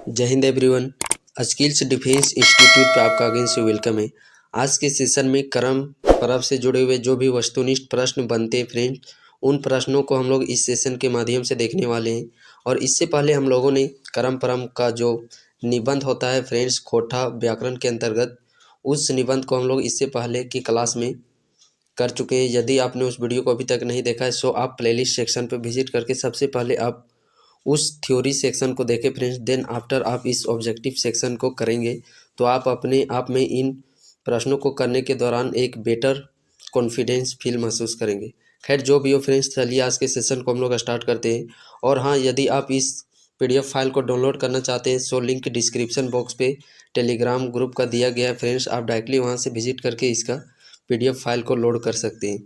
जय Hind everyone. Skills defence institute पे आपका अगेन से वेलकम है। आज के सेशन में करम परब से जुड़े हुए जो भी वस्तुनिष्ठ प्रश्न बनते हैं फ्रेंड्स, उन प्रश्नों को हम लोग इस सेशन के माध्यम से देखने वाले हैं। और इससे पहले हम लोगों ने करम परम का जो निबंध होता है फ्रेंड्स, खोटा व्याकरण के अंतर्गत, उस निबंध को हम लोग इससे पहले की क्लास में कर चुके हैं। यदि आपने उस वीडियो को अभी तक नहीं देखा है सो आप प्लेलिस्ट सेक्शन पर विजिट करके सबसे पहले आप उस थ्योरी सेक्शन को देखें फ्रेंड्स। देन आफ्टर आप इस ऑब्जेक्टिव सेक्शन को करेंगे तो आप अपने आप में इन प्रश्नों को करने के दौरान एक बेटर कॉन्फिडेंस फील महसूस करेंगे। खैर जो भी हो फ्रेंड्स, चलिए आज के सेशन को हम लोग स्टार्ट करते हैं। और हाँ, यदि आप इस PDF फाइल को डाउनलोड करना चाहते हैं सो लिंक डिस्क्रिप्शन बॉक्स पे टेलीग्राम ग्रुप का दिया गया है फ्रेंड्स। आप डायरेक्टली वहाँ से विजिट करके इसका PDF फाइल को लोड कर सकते हैं।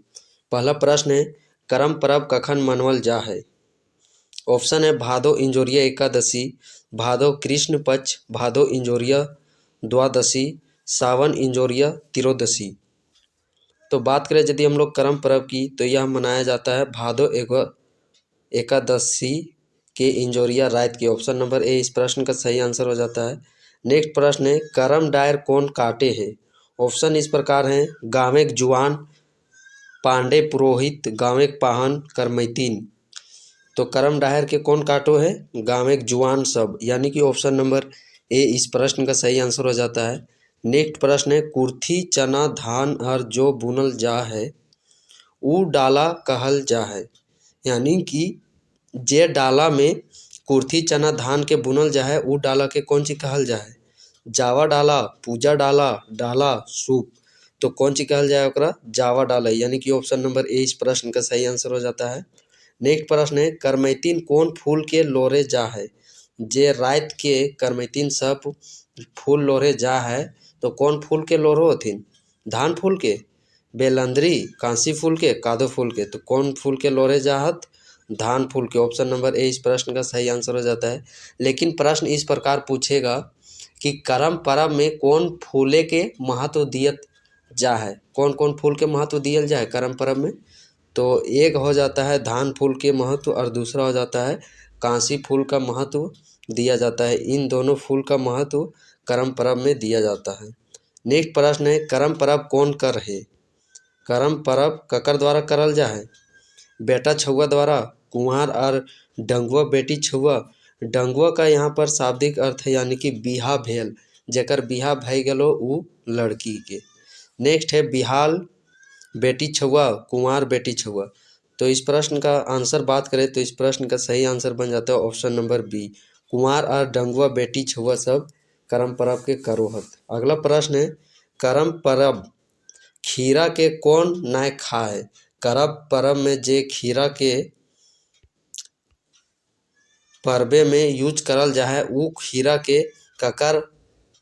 पहला प्रश्न है, करम परब कखन मनावल जा है? ऑप्शन है भादो इंजोरिया एकादशी, भादो कृष्ण पक्ष, भादो इंजोरिया द्वादशी, सावन इंजोरिया त्रियोदशी। तो बात करें यदि हम लोग करम पर्व की तो यह मनाया जाता है भादो एकादशी के इंजोरिया रात की। ऑप्शन नंबर ए इस प्रश्न का सही आंसर हो जाता है। नेक्स्ट प्रश्न है, करम डायर कौन काटे है? ऑप्शन इस प्रकार हैं, गावेक जुआन, पांडे पुरोहित, गावेक पाहन, करमैतीन। तो करम डाहर के कौन काटो है? गावेक जुआन सब, यानी कि ऑप्शन नंबर ए इस प्रश्न का सही आंसर हो जाता है। नेक्स्ट प्रश्न है, कुर्थी चना धान और जो बुनल जा है ऊ डाला कहल जा है। यानी कि जे डाला में कुर्थी चना धान के बुनल जा है ऊ डाला के कौन सी कहल जा है? जावा डाला, पूजा डाला, डाला सूप। तो कौन सी कहल जाए ओकरा? जावा डाला, यानी कि ऑप्शन नंबर ए इस प्रश्न का सही आंसर हो जाता है। नेक्स्ट प्रश्न है, करमैतीन कौन फूल के लोरे जा है? जे रात के करमैतीन सब फूल लोरे जा है तो कौन फूल के लोरो हथिन? धान फूल के, बेलंदरी, कांसी फूल के, कादो फूल के। तो कौन फूल के लोरे जाहत? धान फूल के। ऑप्शन नंबर ए इस प्रश्न का सही आंसर हो जाता है। लेकिन प्रश्न इस प्रकार पूछेगा कि करम परब में कौन फूले के महत्व दियत जा है? कौन कौन फूल के महत्व दियल जाए करम परब में? तो एक हो जाता है धान फूल के महत्व और दूसरा हो जाता है कांसी फूल का महत्व दिया जाता है। इन दोनों फूल का महत्व करम परब में दिया जाता है। नेक्स्ट प्रश्न है, करम परब कौन कर है? करम परब ककर द्वारा करल जा है? बेटा छुआ द्वारा, कुंवार और डंगुआ बेटी छुआ। डंगुआ का यहाँ पर शाब्दिक अर्थ है यानी कि बिहा भेल, जेकर बिहा भई गेलो उ लड़की के। नेक्स्ट है बिहाल बेटी छुआ, कुंवार बेटी छुआ। तो इस प्रश्न का आंसर बात करें तो इस प्रश्न का सही आंसर बन जाता है ऑप्शन नंबर बी, कुंवार और डंगुआ बेटी छुआ सब करम परब के करोहत। अगला प्रश्न है, करम परब खीरा के कौन नाय खा है? करम परब में जे खीरा के परबे में यूज करल जा है उ खीरा के ककर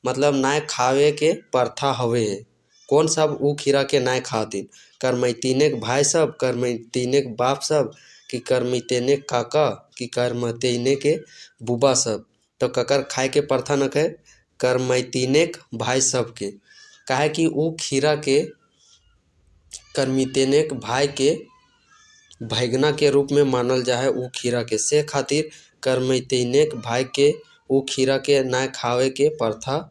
मतलब नाय खावे के प्रथा हवे है। कौन सब उ खीरा के नाय खातिन? करमैतीने के भाई सब, करमैतीने के बाप सब, कि करमैतीने के काका, कि करमैतीने के बुबा सब। तो ककर खाए के प्रथा न है? करमैतीने के भाई सब के। काहे कि उ खीरा के करमैतीने के भाई के भैगना के रूप में मानल जा है उ खीरा के, से खातिर करमैतीने के भाई के उ खीरा के ना खावे के प्रथा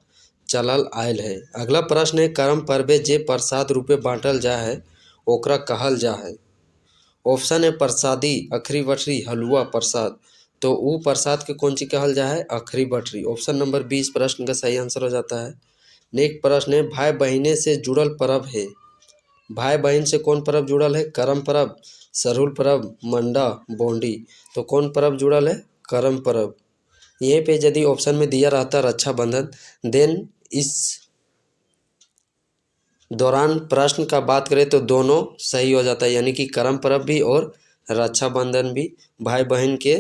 चलल आयल है। अगला प्रश्न है, करम परबे जे प्रसाद रूपे बांटल जा है ओकरा कहल जा है? ऑप्शन है प्रसादी, अखरी बटरी, हलुआ प्रसाद। तो उ प्रसाद के कौन सी कहल जा है? अखरी बटरी। ऑप्शन नंबर बी इस प्रश्न का सही आंसर हो जाता है। नेक्स्ट प्रश्न है, भाई बहने से जुड़ल पर्व है। भाई बहन से कौन पर्व जुड़ल है? करम पर्व, सरहुल पर्व, मंडा, बोंडी। तो कौन पर्व जुड़ल है? करम पर्व। यहीं पे यदि ऑप्शन में दिया रहता रक्षाबंधन, देन इस दौरान प्रश्न का बात करें तो दोनों सही हो जाता है, यानी कि करम पर्व भी और रक्षाबंधन भी भाई बहन के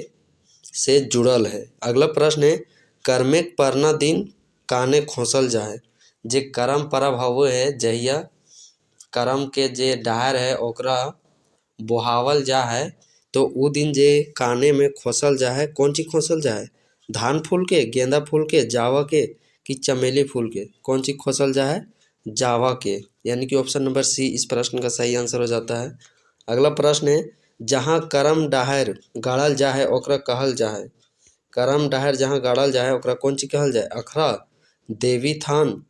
से जुड़ल है। अगला प्रश्न है, करमेक परना दिन काने खोसल जा है? जे करम पर्व हवे है जहिया करम के जे डाहर है ओकरा बोहावल जा है तो उ दिन जे काने में खोसल जा है, कौन सी खोसल जा है? धान फूल के, गेंदा फूल के, जावा के, कि चमेली फूल के? कौन सी खोसल जा है? जावा के, यानी कि ऑप्शन नंबर सी इस प्रश्न का सही आंसर हो जाता है। अगला प्रश्न है, जहाँ करम डाहर गाड़ल जा है ओकरा कहल जा है? करम डाहर जहाँ गाड़ल जाए ओकरा कौन चीज कहल जाए? अखरा, देवी थान,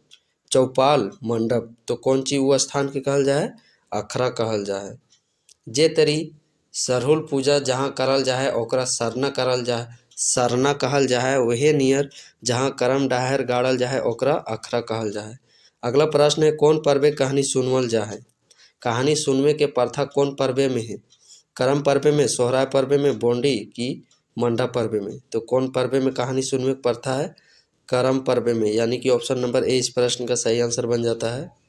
चौपाल, मंडप। तो कौन चीज वो स्थान के कहल जाए? अखरा कहल जाए। जे तरी सरहुल पूजा जहाँ करल जाए ओकरा सरना करल जाए, सरना कहल जाए। वही नियर जहाँ करम डाहर गाड़ल जाए ओकरा अखरा कहल जाए। अगला प्रश्न है, कौन पर्वे कहानी सुनवल जाए? कहानी सुनवे के प्रथा कौन पर्वे में है? करम पर्वे में, सोहराय पर्वे में, बोंडी की मंडा पर्वे में? तो कौन पर्वे में कहानी सुनवे की प्रथा है? करम पर्वे में, यानी कि ऑप्शन नंबर ए इस प्रश्न का सही आंसर बन जाता है।